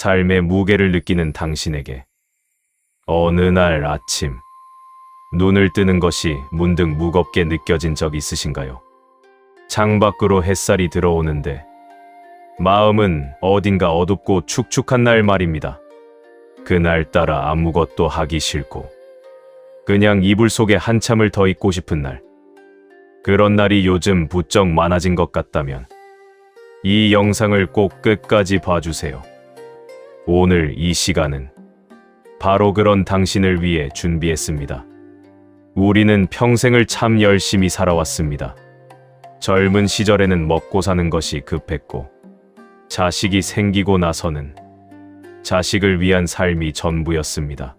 삶의 무게를 느끼는 당신에게 어느 날 아침 눈을 뜨는 것이 문득 무겁게 느껴진 적 있으신가요? 창밖으로 햇살이 들어오는데 마음은 어딘가 어둡고 축축한 날 말입니다. 그날따라 아무것도 하기 싫고 그냥 이불 속에 한참을 더 있고 싶은 날. 그런 날이 요즘 부쩍 많아진 것 같다면 이 영상을 꼭 끝까지 봐주세요. 오늘 이 시간은 바로 그런 당신을 위해 준비했습니다. 우리는 평생을 참 열심히 살아왔습니다. 젊은 시절에는 먹고 사는 것이 급했고 자식이 생기고 나서는 자식을 위한 삶이 전부였습니다.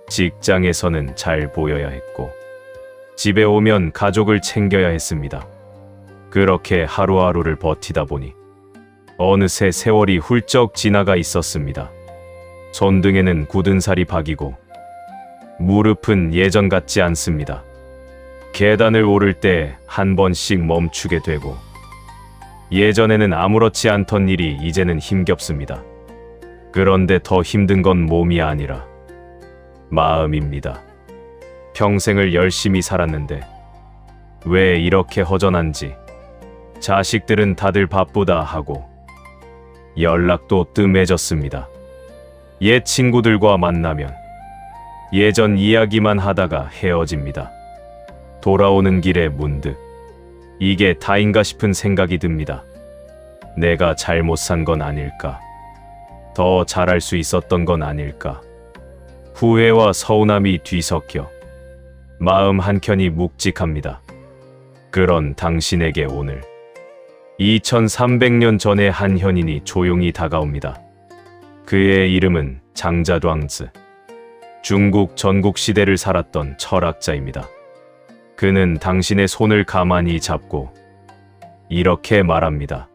직장에서는 잘 보여야 했고 집에 오면 가족을 챙겨야 했습니다. 그렇게 하루하루를 버티다 보니 어느새 세월이 훌쩍 지나가 있었습니다. 손등에는 굳은 살이 박이고 무릎은 예전 같지 않습니다. 계단을 오를 때 한 번씩 멈추게 되고 예전에는 아무렇지 않던 일이 이제는 힘겹습니다. 그런데 더 힘든 건 몸이 아니라 마음입니다. 평생을 열심히 살았는데 왜 이렇게 허전한지, 자식들은 다들 바쁘다 하고 연락도 뜸해졌습니다. 옛 친구들과 만나면 예전 이야기만 하다가 헤어집니다. 돌아오는 길에 문득 이게 다인가 싶은 생각이 듭니다. 내가 잘못 산 건 아닐까? 더 잘할 수 있었던 건 아닐까? 후회와 서운함이 뒤섞여 마음 한켠이 묵직합니다. 그런 당신에게 오늘 2300년 전의 한 현인이 조용히 다가옵니다. 그의 이름은 장자랑즈. 중국 전국시대를 살았던 철학자입니다. 그는 당신의 손을 가만히 잡고 이렇게 말합니다.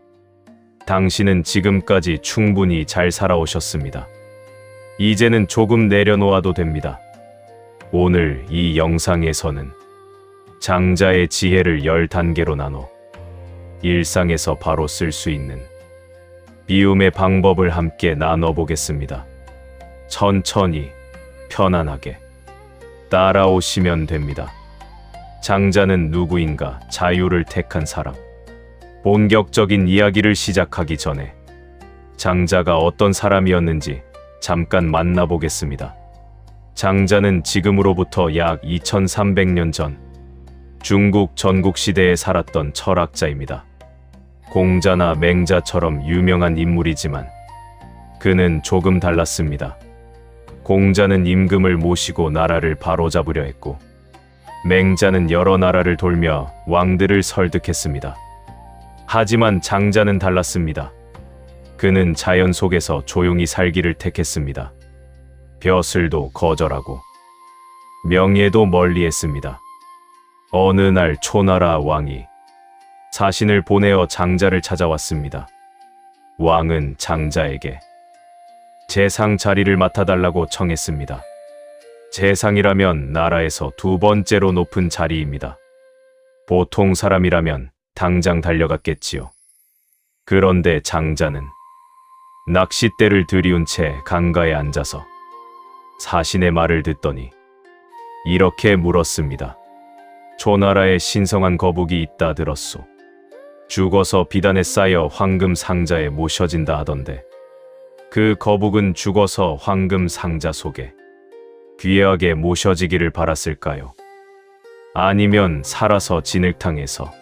당신은 지금까지 충분히 잘 살아오셨습니다. 이제는 조금 내려놓아도 됩니다. 오늘 이 영상에서는 장자의 지혜를 10단계로 나눠 일상에서 바로 쓸 수 있는 비움의 방법을 함께 나눠보겠습니다. 천천히 편안하게 따라오시면 됩니다. 장자는 누구인가? 자유를 택한 사람. 본격적인 이야기를 시작하기 전에 장자가 어떤 사람이었는지 잠깐 만나보겠습니다. 장자는 지금으로부터 약 2300년 전 중국 전국시대에 살았던 철학자입니다. 공자나 맹자처럼 유명한 인물이지만 그는 조금 달랐습니다. 공자는 임금을 모시고 나라를 바로잡으려 했고 맹자는 여러 나라를 돌며 왕들을 설득했습니다. 하지만 장자는 달랐습니다. 그는 자연 속에서 조용히 살기를 택했습니다. 벼슬도 거절하고 명예도 멀리했습니다. 어느 날 초나라 왕이 사신을 보내어 장자를 찾아왔습니다. 왕은 장자에게 재상 자리를 맡아달라고 청했습니다. 재상이라면 나라에서 두 번째로 높은 자리입니다. 보통 사람이라면 당장 달려갔겠지요. 그런데 장자는 낚싯대를 들이운 채 강가에 앉아서 사신의 말을 듣더니 이렇게 물었습니다. 초나라에 신성한 거북이 있다 들었소. 죽어서 비단에 쌓여 황금 상자에 모셔진다 하던데 그 거북은 죽어서 황금 상자 속에 귀하게 모셔지기를 바랐을까요? 아니면 살아서 진흙탕에서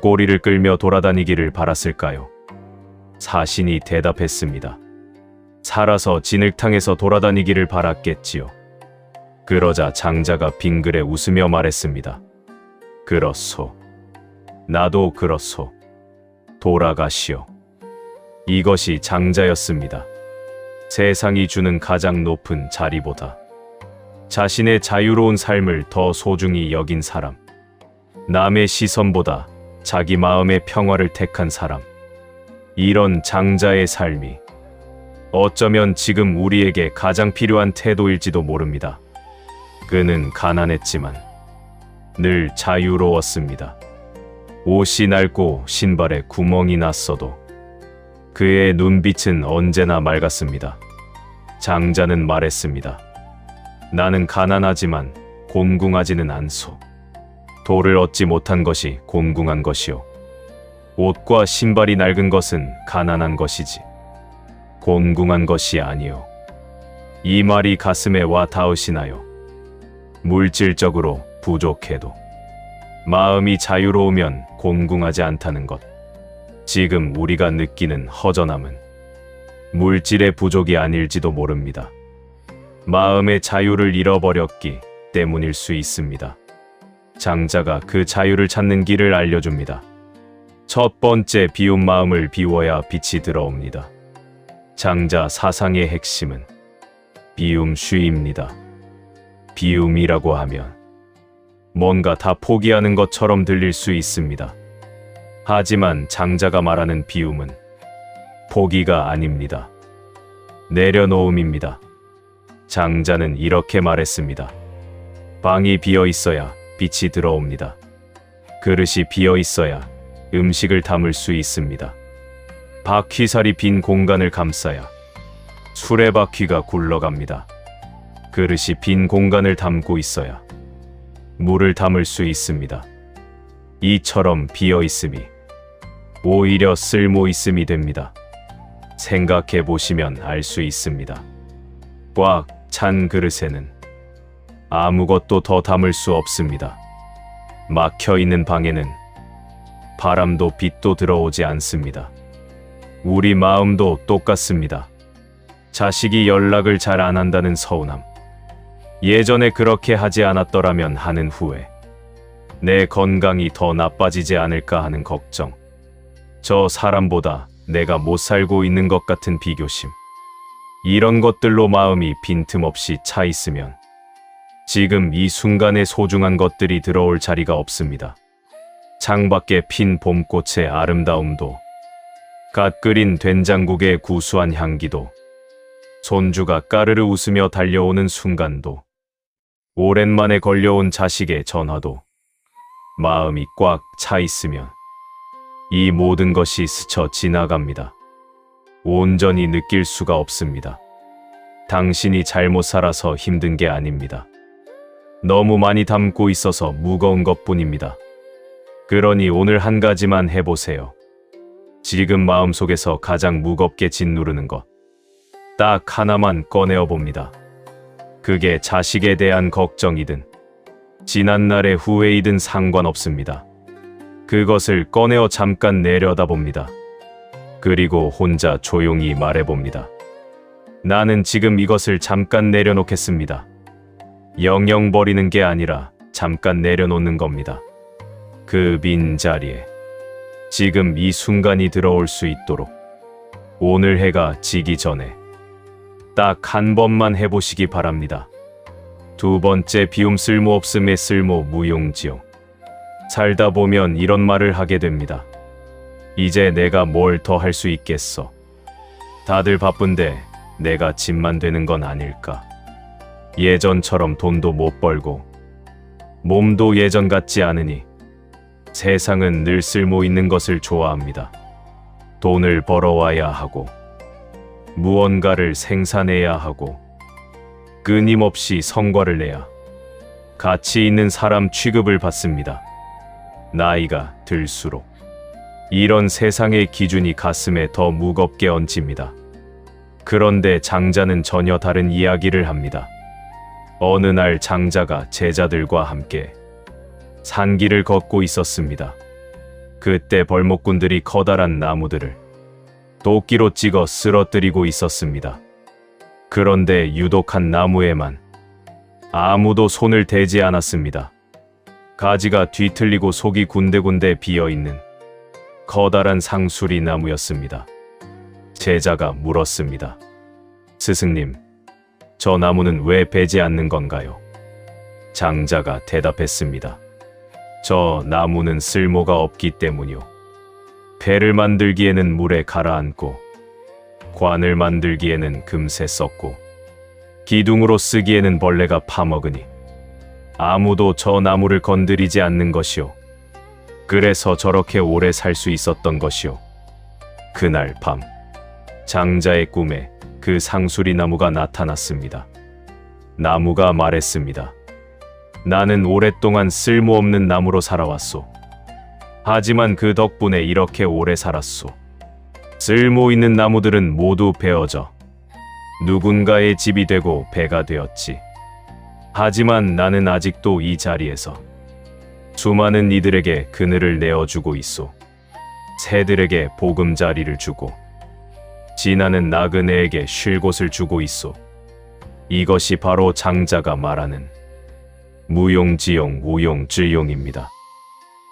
꼬리를 끌며 돌아다니기를 바랐을까요? 사신이 대답했습니다. 살아서 진흙탕에서 돌아다니기를 바랐겠지요. 그러자 장자가 빙그레 웃으며 말했습니다. 그렇소. 나도 그렇소. 돌아가시오. 이것이 장자였습니다. 세상이 주는 가장 높은 자리보다 자신의 자유로운 삶을 더 소중히 여긴 사람. 남의 시선보다 자기 마음의 평화를 택한 사람. 이런 장자의 삶이 어쩌면 지금 우리에게 가장 필요한 태도일지도 모릅니다. 그는 가난했지만 늘 자유로웠습니다. 옷이 낡고 신발에 구멍이 났어도 그의 눈빛은 언제나 맑았습니다. 장자는 말했습니다. 나는 가난하지만 곤궁하지는 않소. 돌을 얻지 못한 것이 곤궁한 것이요. 옷과 신발이 낡은 것은 가난한 것이지 곤궁한 것이 아니요. 이 말이 가슴에 와 닿으시나요? 물질적으로 부족해도 마음이 자유로우면 곤궁하지 않다는 것. 지금 우리가 느끼는 허전함은 물질의 부족이 아닐지도 모릅니다. 마음의 자유를 잃어버렸기 때문일 수 있습니다. 장자가 그 자유를 찾는 길을 알려줍니다. 첫 번째, 비운 마음을 비워야 빛이 들어옵니다. 장자 사상의 핵심은 비움쉬입니다. 비움이라고 하면 뭔가 다 포기하는 것처럼 들릴 수 있습니다. 하지만 장자가 말하는 비움은 포기가 아닙니다. 내려놓음입니다. 장자는 이렇게 말했습니다. 방이 비어 있어야 빛이 들어옵니다. 그릇이 비어 있어야 음식을 담을 수 있습니다. 바퀴살이 빈 공간을 감싸야 수레바퀴가 굴러갑니다. 그릇이 빈 공간을 담고 있어야 물을 담을 수 있습니다. 이처럼 비어 있음이 오히려 쓸모 있음이 됩니다. 생각해 보시면 알 수 있습니다. 꽉 찬 그릇에는 아무것도 더 담을 수 없습니다. 막혀 있는 방에는 바람도 빛도 들어오지 않습니다. 우리 마음도 똑같습니다. 자식이 연락을 잘 안 한다는 서운함. 예전에 그렇게 하지 않았더라면 하는 후회. 내 건강이 더 나빠지지 않을까 하는 걱정. 저 사람보다 내가 못 살고 있는 것 같은 비교심. 이런 것들로 마음이 빈틈없이 차 있으면 지금 이 순간에 소중한 것들이 들어올 자리가 없습니다. 창밖에 핀 봄꽃의 아름다움도, 갓 끓인 된장국의 구수한 향기도, 손주가 까르르 웃으며 달려오는 순간도, 오랜만에 걸려온 자식의 전화도, 마음이 꽉 차 있으면 이 모든 것이 스쳐 지나갑니다. 온전히 느낄 수가 없습니다. 당신이 잘못 살아서 힘든 게 아닙니다. 너무 많이 담고 있어서 무거운 것뿐입니다. 그러니 오늘 한 가지만 해보세요. 지금 마음속에서 가장 무겁게 짓누르는 것. 딱 하나만 꺼내어 봅니다. 그게 자식에 대한 걱정이든 지난날의 후회이든 상관없습니다. 그것을 꺼내어 잠깐 내려다봅니다. 그리고 혼자 조용히 말해봅니다. 나는 지금 이것을 잠깐 내려놓겠습니다. 영영 버리는 게 아니라 잠깐 내려놓는 겁니다. 그 빈 자리에 지금 이 순간이 들어올 수 있도록 오늘 해가 지기 전에 딱 한 번만 해보시기 바랍니다. 두 번째, 비움 쓸모없음의 쓸모 무용지용. 살다 보면 이런 말을 하게 됩니다. 이제 내가 뭘 더 할 수 있겠어. 다들 바쁜데 내가 짐만 되는 건 아닐까. 예전처럼 돈도 못 벌고 몸도 예전 같지 않으니 세상은 늘 쓸모 있는 것을 좋아합니다. 돈을 벌어와야 하고 무언가를 생산해야 하고 끊임없이 성과를 내야 가치 있는 사람 취급을 받습니다. 나이가 들수록 이런 세상의 기준이 가슴에 더 무겁게 얹힙니다. 그런데 장자는 전혀 다른 이야기를 합니다. 어느 날 장자가 제자들과 함께 산길을 걷고 있었습니다. 그때 벌목꾼들이 커다란 나무들을 도끼로 찍어 쓰러뜨리고 있었습니다. 그런데 유독 한 나무에만 아무도 손을 대지 않았습니다. 가지가 뒤틀리고 속이 군데군데 비어있는 커다란 상수리 나무였습니다. 제자가 물었습니다. 스승님, 저 나무는 왜 베지 않는 건가요? 장자가 대답했습니다. 저 나무는 쓸모가 없기 때문이요. 배를 만들기에는 물에 가라앉고 관을 만들기에는 금세 썩고 기둥으로 쓰기에는 벌레가 파먹으니 아무도 저 나무를 건드리지 않는 것이요. 그래서 저렇게 오래 살 수 있었던 것이요. 그날 밤 장자의 꿈에 그 상수리 나무가 나타났습니다. 나무가 말했습니다. 나는 오랫동안 쓸모없는 나무로 살아왔소. 하지만 그 덕분에 이렇게 오래 살았소. 쓸모 있는 나무들은 모두 베어져 누군가의 집이 되고 배가 되었지. 하지만 나는 아직도 이 자리에서 수많은 이들에게 그늘을 내어주고 있소. 새들에게 보금자리를 주고 지나는 나그네에게 쉴 곳을 주고 있소. 이것이 바로 장자가 말하는 무용지용 우용질용입니다.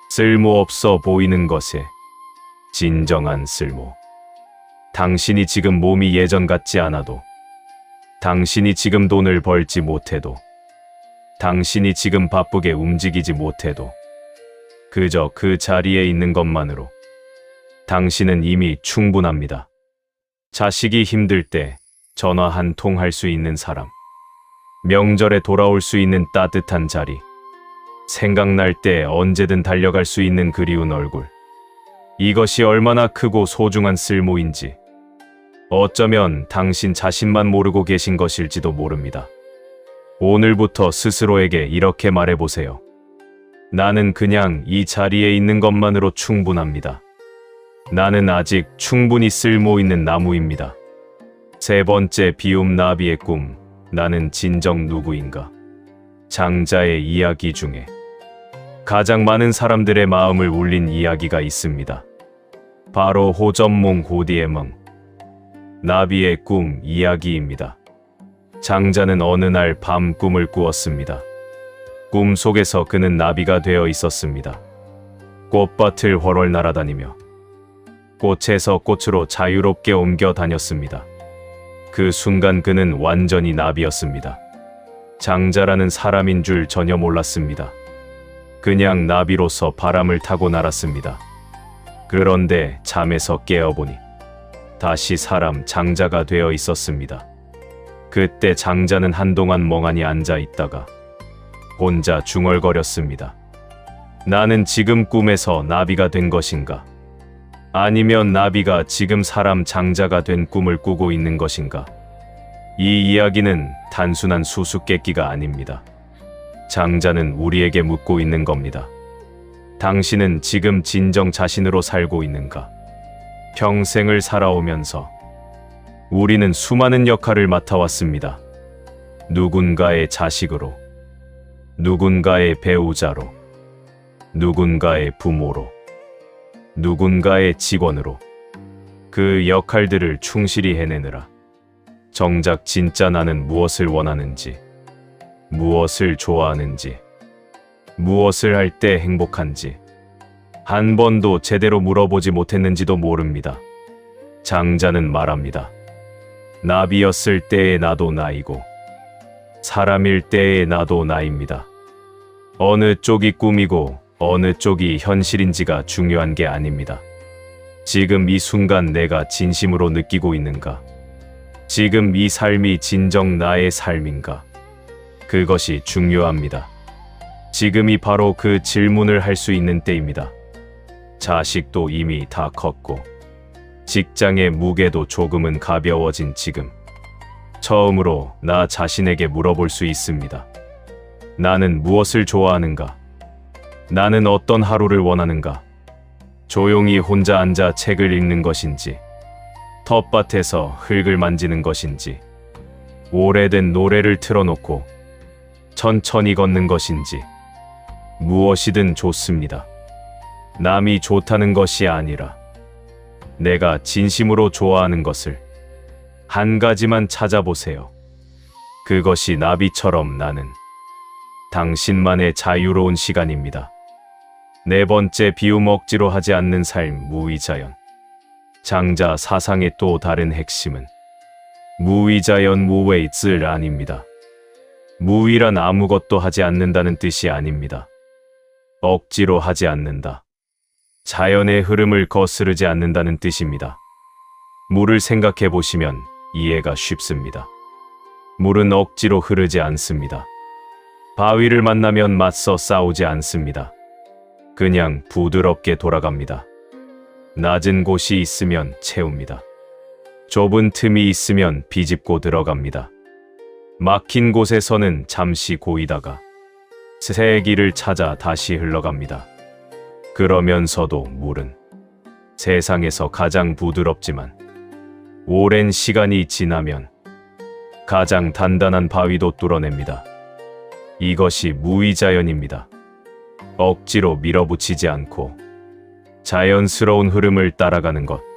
쓸모없어 보이는 것에 진정한 쓸모. 당신이 지금 몸이 예전 같지 않아도, 당신이 지금 돈을 벌지 못해도, 당신이 지금 바쁘게 움직이지 못해도 그저 그 자리에 있는 것만으로 당신은 이미 충분합니다. 자식이 힘들 때 전화 한 통 할 수 있는 사람, 명절에 돌아올 수 있는 따뜻한 자리, 생각날 때 언제든 달려갈 수 있는 그리운 얼굴. 이것이 얼마나 크고 소중한 쓸모인지 어쩌면 당신 자신만 모르고 계신 것일지도 모릅니다. 오늘부터 스스로에게 이렇게 말해보세요. 나는 그냥 이 자리에 있는 것만으로 충분합니다. 나는 아직 충분히 쓸모 있는 나무입니다. 세 번째 비움 나비의 꿈. 나는 진정 누구인가? 장자의 이야기 중에 가장 많은 사람들의 마음을 울린 이야기가 있습니다. 바로 호전몽 호디에몽 나비의 꿈 이야기입니다. 장자는 어느 날 밤 꿈을 꾸었습니다. 꿈 속에서 그는 나비가 되어 있었습니다. 꽃밭을 훨훨 날아다니며 꽃에서 꽃으로 자유롭게 옮겨 다녔습니다. 그 순간 그는 완전히 나비였습니다. 장자라는 사람인 줄 전혀 몰랐습니다. 그냥 나비로서 바람을 타고 날았습니다. 그런데 잠에서 깨어보니 다시 사람 장자가 되어 있었습니다. 그때 장자는 한동안 멍하니 앉아 있다가 혼자 중얼거렸습니다. 나는 지금 꿈에서 나비가 된 것인가? 아니면 나비가 지금 사람 장자가 된 꿈을 꾸고 있는 것인가? 이 이야기는 단순한 수수께끼가 아닙니다. 장자는 우리에게 묻고 있는 겁니다. 당신은 지금 진정 자신으로 살고 있는가? 평생을 살아오면서 우리는 수많은 역할을 맡아왔습니다. 누군가의 자식으로, 누군가의 배우자로, 누군가의 부모로, 누군가의 직원으로 그 역할들을 충실히 해내느라 정작 진짜 나는 무엇을 원하는지, 무엇을 좋아하는지, 무엇을 할 때 행복한지 한 번도 제대로 물어보지 못했는지도 모릅니다. 장자는 말합니다. 나비였을 때의 나도 나이고 사람일 때의 나도 나입니다. 어느 쪽이 꿈이고 어느 쪽이 현실인지가 중요한 게 아닙니다. 지금 이 순간 내가 진심으로 느끼고 있는가? 지금 이 삶이 진정 나의 삶인가? 그것이 중요합니다. 지금이 바로 그 질문을 할 수 있는 때입니다. 자식도 이미 다 컸고 직장의 무게도 조금은 가벼워진 지금 처음으로 나 자신에게 물어볼 수 있습니다. 나는 무엇을 좋아하는가? 나는 어떤 하루를 원하는가? 조용히 혼자 앉아 책을 읽는 것인지, 텃밭에서 흙을 만지는 것인지, 오래된 노래를 틀어놓고 천천히 걷는 것인지, 무엇이든 좋습니다. 남이 좋다는 것이 아니라 내가 진심으로 좋아하는 것을 한 가지만 찾아보세요. 그것이 나비처럼 나는 당신만의 자유로운 시간입니다. 네 번째 비움 억지로 하지 않는 삶 무의자연. 장자 사상의 또 다른 핵심은 무의자연 무웨이즈란입니다. 무의란 아무것도 하지 않는다는 뜻이 아닙니다. 억지로 하지 않는다. 자연의 흐름을 거스르지 않는다는 뜻입니다. 물을 생각해 보시면 이해가 쉽습니다. 물은 억지로 흐르지 않습니다. 바위를 만나면 맞서 싸우지 않습니다. 그냥 부드럽게 돌아갑니다. 낮은 곳이 있으면 채웁니다. 좁은 틈이 있으면 비집고 들어갑니다. 막힌 곳에서는 잠시 고이다가 새 길을 찾아 다시 흘러갑니다. 그러면서도 물은 세상에서 가장 부드럽지만 오랜 시간이 지나면 가장 단단한 바위도 뚫어냅니다. 이것이 무의자연입니다. 억지로 밀어붙이지 않고 자연스러운 흐름을 따라가는 것.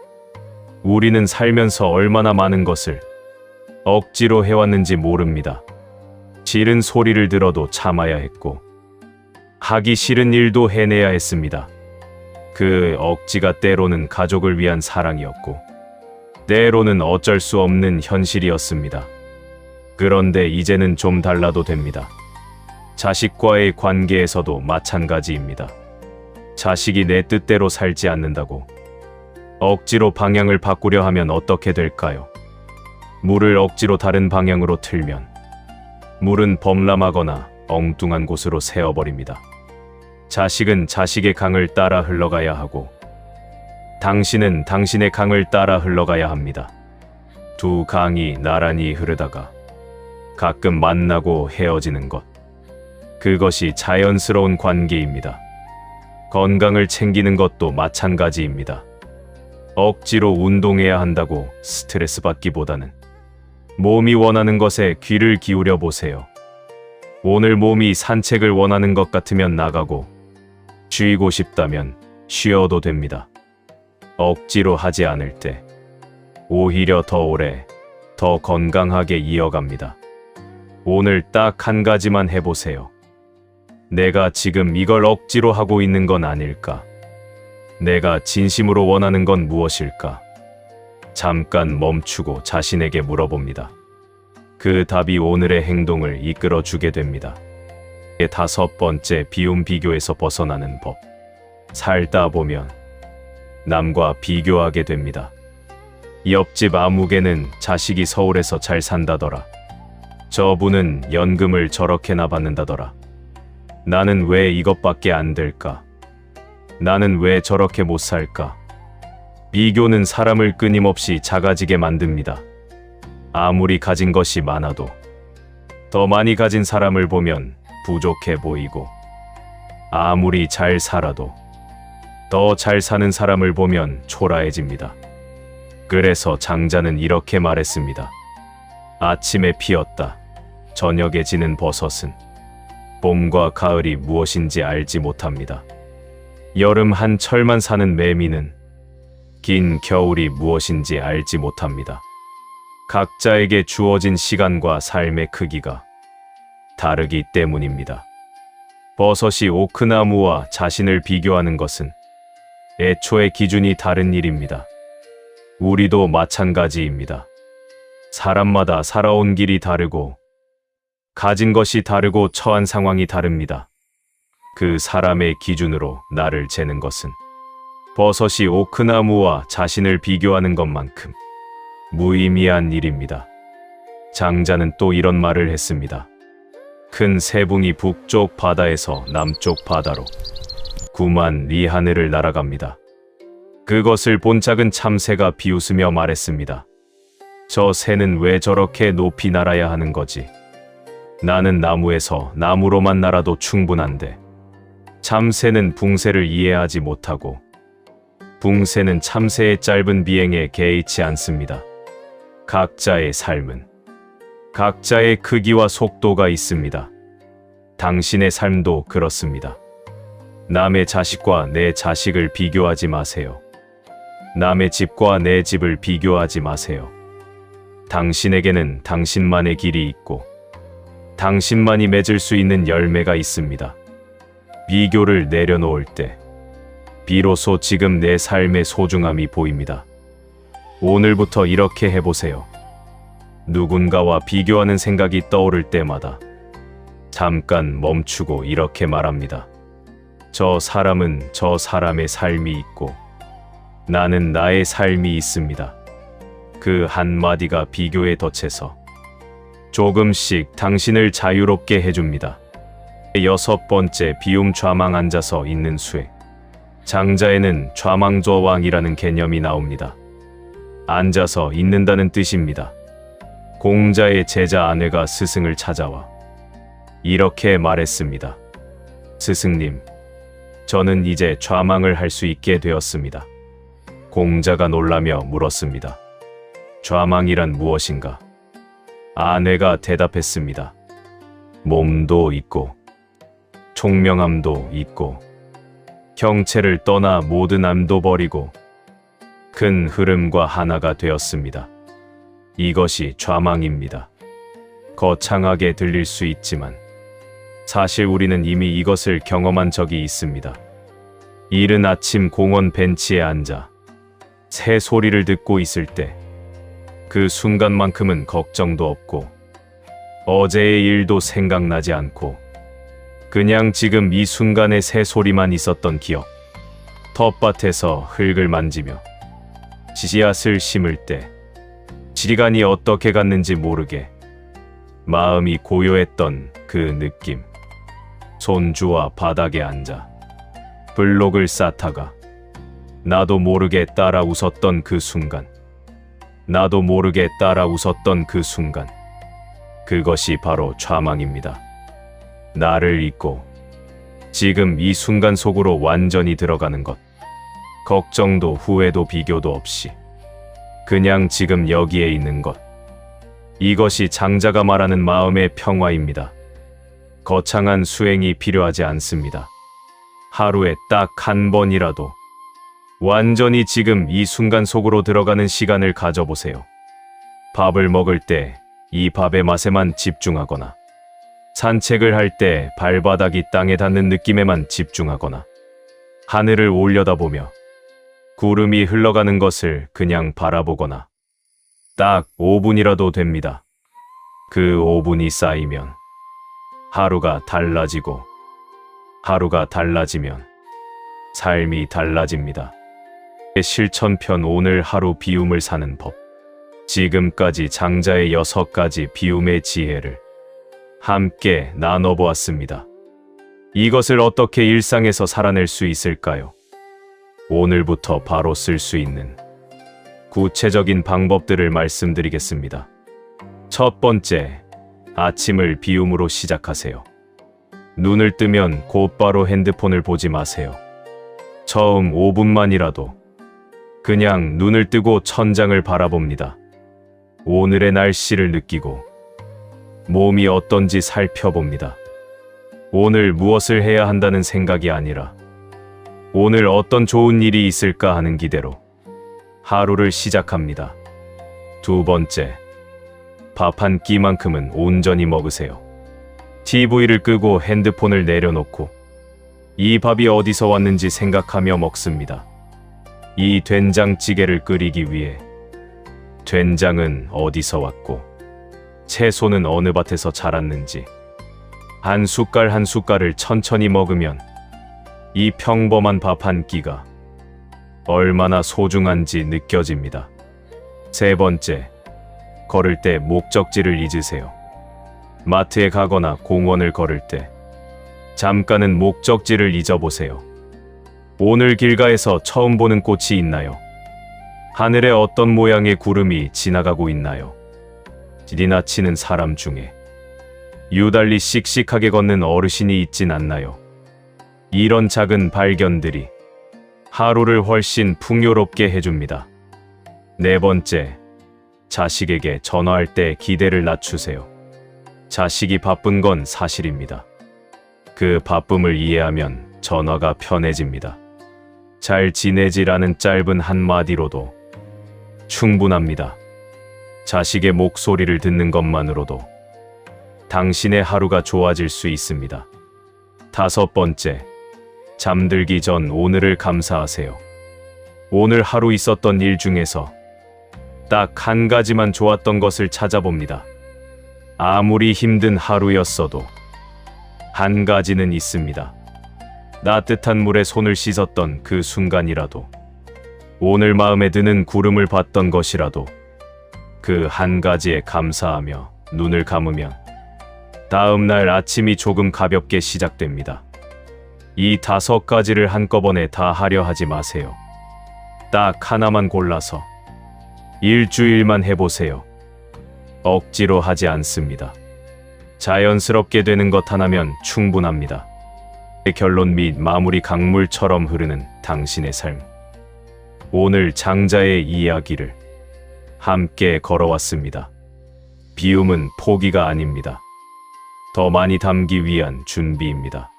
우리는 살면서 얼마나 많은 것을 억지로 해왔는지 모릅니다. 싫은 소리를 들어도 참아야 했고 하기 싫은 일도 해내야 했습니다. 그 억지가 때로는 가족을 위한 사랑이었고 때로는 어쩔 수 없는 현실이었습니다. 그런데 이제는 좀 달라도 됩니다. 자식과의 관계에서도 마찬가지입니다. 자식이 내 뜻대로 살지 않는다고 억지로 방향을 바꾸려 하면 어떻게 될까요? 물을 억지로 다른 방향으로 틀면 물은 범람하거나 엉뚱한 곳으로 새어버립니다. 자식은 자식의 강을 따라 흘러가야 하고 당신은 당신의 강을 따라 흘러가야 합니다. 두 강이 나란히 흐르다가 가끔 만나고 헤어지는 것. 그것이 자연스러운 관계입니다. 건강을 챙기는 것도 마찬가지입니다. 억지로 운동해야 한다고 스트레스 받기보다는 몸이 원하는 것에 귀를 기울여 보세요. 오늘 몸이 산책을 원하는 것 같으면 나가고 쉬고 싶다면 쉬어도 됩니다. 억지로 하지 않을 때 오히려 더 오래, 더 건강하게 이어갑니다. 오늘 딱 한 가지만 해보세요. 내가 지금 이걸 억지로 하고 있는 건 아닐까? 내가 진심으로 원하는 건 무엇일까? 잠깐 멈추고 자신에게 물어봅니다. 그 답이 오늘의 행동을 이끌어 주게 됩니다. 5번째, 비움 비교에서 벗어나는 법. 살다 보면 남과 비교하게 됩니다. 옆집 아무개는 자식이 서울에서 잘 산다더라. 저분은 연금을 저렇게나 받는다더라. 나는 왜 이것밖에 안 될까? 나는 왜 저렇게 못 살까? 비교는 사람을 끊임없이 작아지게 만듭니다. 아무리 가진 것이 많아도 더 많이 가진 사람을 보면 부족해 보이고 아무리 잘 살아도 더 잘 사는 사람을 보면 초라해집니다. 그래서 장자는 이렇게 말했습니다. 아침에 피었다. 저녁에 지는 버섯은 봄과 가을이 무엇인지 알지 못합니다. 여름 한철만 사는 매미는 긴 겨울이 무엇인지 알지 못합니다. 각자에게 주어진 시간과 삶의 크기가 다르기 때문입니다. 버섯이 오크나무와 자신을 비교하는 것은 애초에 기준이 다른 일입니다. 우리도 마찬가지입니다. 사람마다 살아온 길이 다르고 가진 것이 다르고 처한 상황이 다릅니다. 그 사람의 기준으로 나를 재는 것은 버섯이 오크나무와 자신을 비교하는 것만큼 무의미한 일입니다. 장자는 또 이런 말을 했습니다. 큰 세붕이 북쪽 바다에서 남쪽 바다로 9만 리 하늘을 날아갑니다. 그것을 본 작은 참새가 비웃으며 말했습니다. 저 새는 왜 저렇게 높이 날아야 하는 거지? 나는 나무에서 나무로만 날아도 충분한데 참새는 붕새를 이해하지 못하고 붕새는 참새의 짧은 비행에 개의치 않습니다. 각자의 삶은 각자의 크기와 속도가 있습니다. 당신의 삶도 그렇습니다. 남의 자식과 내 자식을 비교하지 마세요. 남의 집과 내 집을 비교하지 마세요. 당신에게는 당신만의 길이 있고 당신만이 맺을 수 있는 열매가 있습니다. 비교를 내려놓을 때 비로소 지금 내 삶의 소중함이 보입니다. 오늘부터 이렇게 해보세요. 누군가와 비교하는 생각이 떠오를 때마다 잠깐 멈추고 이렇게 말합니다. 저 사람은 저 사람의 삶이 있고 나는 나의 삶이 있습니다. 그 한마디가 비교에 덧해서 조금씩 당신을 자유롭게 해줍니다. 6번째, 비움 좌망 앉아서 있는 수액. 장자에는 좌망조왕이라는 개념이 나옵니다. 앉아서 있는다는 뜻입니다. 공자의 제자 아내가 스승을 찾아와 이렇게 말했습니다. 스승님, 저는 이제 좌망을 할 수 있게 되었습니다. 공자가 놀라며 물었습니다. 좌망이란 무엇인가? 아내가 대답했습니다. 몸도 있고 총명함도 있고 형체를 떠나 모든 암도 버리고 큰 흐름과 하나가 되었습니다. 이것이 좌망입니다. 거창하게 들릴 수 있지만 사실 우리는 이미 이것을 경험한 적이 있습니다. 이른 아침 공원 벤치에 앉아 새 소리를 듣고 있을 때 그 순간만큼은 걱정도 없고 어제의 일도 생각나지 않고 그냥 지금 이 순간의 새 소리만 있었던 기억. 텃밭에서 흙을 만지며 씨앗을 심을 때 지리간이 어떻게 갔는지 모르게 마음이 고요했던 그 느낌. 손주와 바닥에 앉아 블록을 쌓다가 나도 모르게 따라 웃었던 그 순간. 나도 모르게 따라 웃었던 그 순간. 그것이 바로 좌망입니다. 나를 잊고 지금 이 순간 속으로 완전히 들어가는 것. 걱정도 후회도 비교도 없이 그냥 지금 여기에 있는 것. 이것이 장자가 말하는 마음의 평화입니다. 거창한 수행이 필요하지 않습니다. 하루에 딱 한 번이라도 완전히 지금 이 순간 속으로 들어가는 시간을 가져보세요. 밥을 먹을 때 이 밥의 맛에만 집중하거나 산책을 할 때 발바닥이 땅에 닿는 느낌에만 집중하거나 하늘을 올려다보며 구름이 흘러가는 것을 그냥 바라보거나 딱 5분이라도 됩니다. 그 5분이 쌓이면 하루가 달라지고 하루가 달라지면 삶이 달라집니다. 실천편 오늘 하루 비움을 사는 법. 지금까지 장자의 6가지 비움의 지혜를 함께 나눠보았습니다. 이것을 어떻게 일상에서 살아낼 수 있을까요? 오늘부터 바로 쓸 수 있는 구체적인 방법들을 말씀드리겠습니다. 첫 번째, 아침을 비움으로 시작하세요. 눈을 뜨면 곧바로 핸드폰을 보지 마세요. 처음 5분만이라도 그냥 눈을 뜨고 천장을 바라봅니다. 오늘의 날씨를 느끼고 몸이 어떤지 살펴봅니다. 오늘 무엇을 해야 한다는 생각이 아니라 오늘 어떤 좋은 일이 있을까 하는 기대로 하루를 시작합니다. 두 번째, 밥 한 끼만큼은 온전히 먹으세요. TV를 끄고 핸드폰을 내려놓고 이 밥이 어디서 왔는지 생각하며 먹습니다. 이 된장찌개를 끓이기 위해 된장은 어디서 왔고 채소는 어느 밭에서 자랐는지 한 숟갈 한 숟갈을 천천히 먹으면 이 평범한 밥 한 끼가 얼마나 소중한지 느껴집니다. 세 번째, 걸을 때 목적지를 잊으세요. 마트에 가거나 공원을 걸을 때 잠깐은 목적지를 잊어보세요. 오늘 길가에서 처음 보는 꽃이 있나요? 하늘에 어떤 모양의 구름이 지나가고 있나요? 지나치는 사람 중에 유달리 씩씩하게 걷는 어르신이 있진 않나요? 이런 작은 발견들이 하루를 훨씬 풍요롭게 해줍니다. 네 번째, 자식에게 전화할 때 기대를 낮추세요. 자식이 바쁜 건 사실입니다. 그 바쁨을 이해하면 전화가 편해집니다. 잘 지내지라는 짧은 한마디로도 충분합니다. 자식의 목소리를 듣는 것만으로도 당신의 하루가 좋아질 수 있습니다. 다섯 번째, 잠들기 전 오늘을 감사하세요. 오늘 하루 있었던 일 중에서 딱 한 가지만 좋았던 것을 찾아봅니다. 아무리 힘든 하루였어도 한 가지는 있습니다. 따뜻한 물에 손을 씻었던 그 순간이라도, 오늘 마음에 드는 구름을 봤던 것이라도 그 한 가지에 감사하며 눈을 감으면 다음 날 아침이 조금 가볍게 시작됩니다. 이 5가지를 한꺼번에 다 하려 하지 마세요. 딱 하나만 골라서 일주일만 해보세요. 억지로 하지 않습니다. 자연스럽게 되는 것 하나면 충분합니다. 결론 및 마무리 강물처럼 흐르는 당신의 삶. 오늘 장자의 이야기를 함께 걸어왔습니다. 비움은 포기가 아닙니다. 더 많이 담기 위한 준비입니다.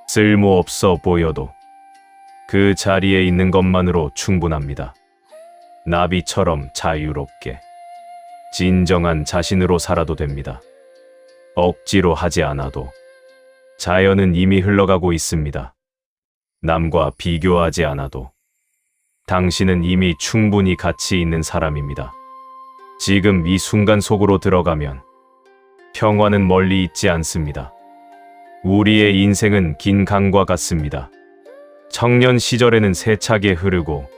쓸모없어 보여도 그 자리에 있는 것만으로 충분합니다. 나비처럼 자유롭게 진정한 자신으로 살아도 됩니다. 억지로 하지 않아도 자연은 이미 흘러가고 있습니다. 남과 비교하지 않아도 당신은 이미 충분히 가치 있는 사람입니다. 지금 이 순간 속으로 들어가면 평화는 멀리 있지 않습니다. 우리의 인생은 긴 강과 같습니다. 청년 시절에는 세차게 흐르고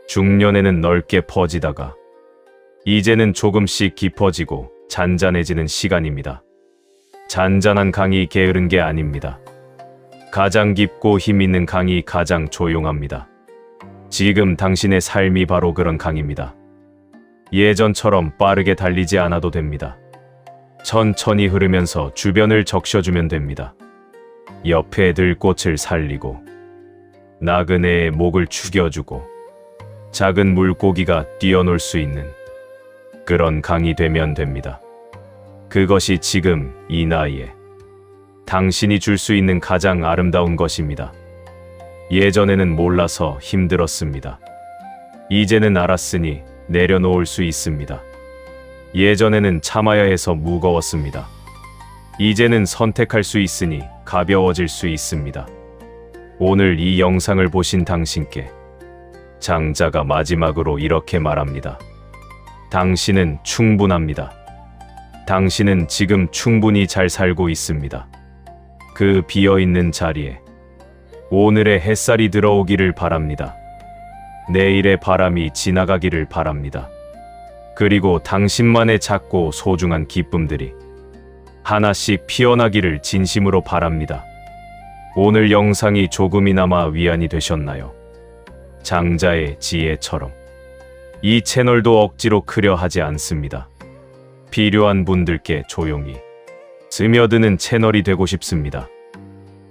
중년에는 넓게 퍼지다가 이제는 조금씩 깊어지고 잔잔해지는 시간입니다. 잔잔한 강이 게으른 게 아닙니다. 가장 깊고 힘 있는 강이 가장 조용합니다. 지금 당신의 삶이 바로 그런 강입니다. 예전처럼 빠르게 달리지 않아도 됩니다. 천천히 흐르면서 주변을 적셔주면 됩니다. 옆에 들 꽃을 살리고 나그네의 목을 축여주고 작은 물고기가 뛰어놀 수 있는 그런 강이 되면 됩니다. 그것이 지금 이 나이에 당신이 줄 수 있는 가장 아름다운 것입니다. 예전에는 몰라서 힘들었습니다. 이제는 알았으니 내려놓을 수 있습니다. 예전에는 참아야 해서 무거웠습니다. 이제는 선택할 수 있으니 가벼워질 수 있습니다. 오늘 이 영상을 보신 당신께 장자가 마지막으로 이렇게 말합니다. 당신은 충분합니다. 당신은 지금 충분히 잘 살고 있습니다. 그 비어있는 자리에 오늘의 햇살이 들어오기를 바랍니다. 내일의 바람이 지나가기를 바랍니다. 그리고 당신만의 작고 소중한 기쁨들이 하나씩 피어나기를 진심으로 바랍니다. 오늘 영상이 조금이나마 위안이 되셨나요? 장자의 지혜처럼 이 채널도 억지로 크려 하지 않습니다. 필요한 분들께 조용히 스며드는 채널이 되고 싶습니다.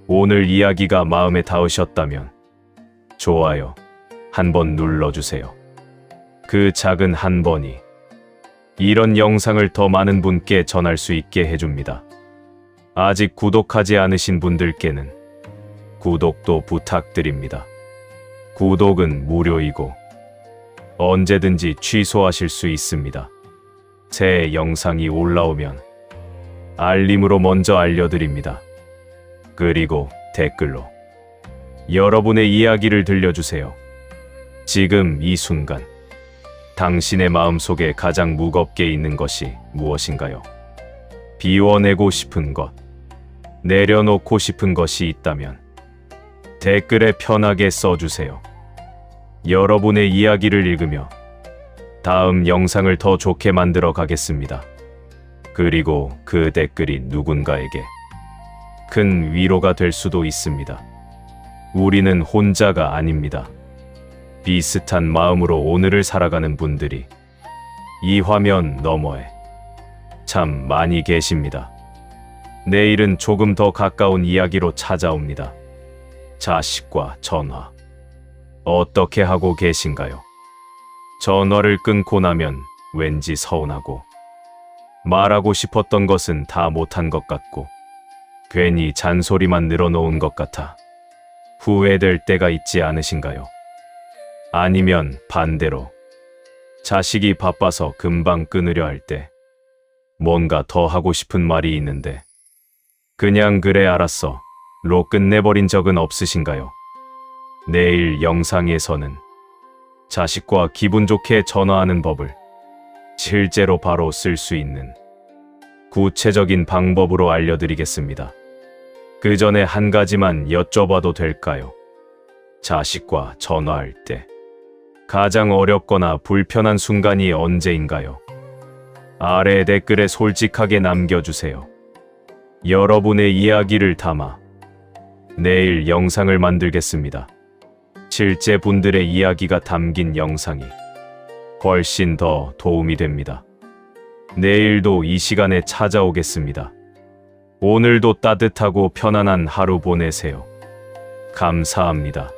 오늘 이야기가 마음에 닿으셨다면 좋아요 한번 눌러주세요. 그 작은 한 번이 이런 영상을 더 많은 분께 전할 수 있게 해줍니다. 아직 구독하지 않으신 분들께는 구독도 부탁드립니다. 구독은 무료이고 언제든지 취소하실 수 있습니다. 새 영상이 올라오면 알림으로 먼저 알려드립니다. 그리고 댓글로 여러분의 이야기를 들려주세요. 지금 이 순간 당신의 마음속에 가장 무겁게 있는 것이 무엇인가요? 비워내고 싶은 것, 내려놓고 싶은 것이 있다면 댓글에 편하게 써주세요. 여러분의 이야기를 읽으며 다음 영상을 더 좋게 만들어 가겠습니다. 그리고 그 댓글이 누군가에게 큰 위로가 될 수도 있습니다. 우리는 혼자가 아닙니다. 비슷한 마음으로 오늘을 살아가는 분들이 이 화면 너머에 참 많이 계십니다. 내일은 조금 더 가까운 이야기로 찾아옵니다. 자식과 전화. 어떻게 하고 계신가요? 전화를 끊고 나면 왠지 서운하고 말하고 싶었던 것은 다 못한 것 같고 괜히 잔소리만 늘어놓은 것 같아 후회될 때가 있지 않으신가요? 아니면 반대로 자식이 바빠서 금방 끊으려 할 때 뭔가 더 하고 싶은 말이 있는데 그냥 그래 알았어 로 끝내버린 적은 없으신가요? 내일 영상에서는 자식과 기분 좋게 전화하는 법을 실제로 바로 쓸 수 있는 구체적인 방법으로 알려드리겠습니다. 그 전에 한 가지만 여쭤봐도 될까요? 자식과 전화할 때 가장 어렵거나 불편한 순간이 언제인가요? 아래 댓글에 솔직하게 남겨주세요. 여러분의 이야기를 담아 내일 영상을 만들겠습니다. 실제 분들의 이야기가 담긴 영상이 훨씬 더 도움이 됩니다. 내일도 이 시간에 찾아오겠습니다. 오늘도 따뜻하고 편안한 하루 보내세요. 감사합니다.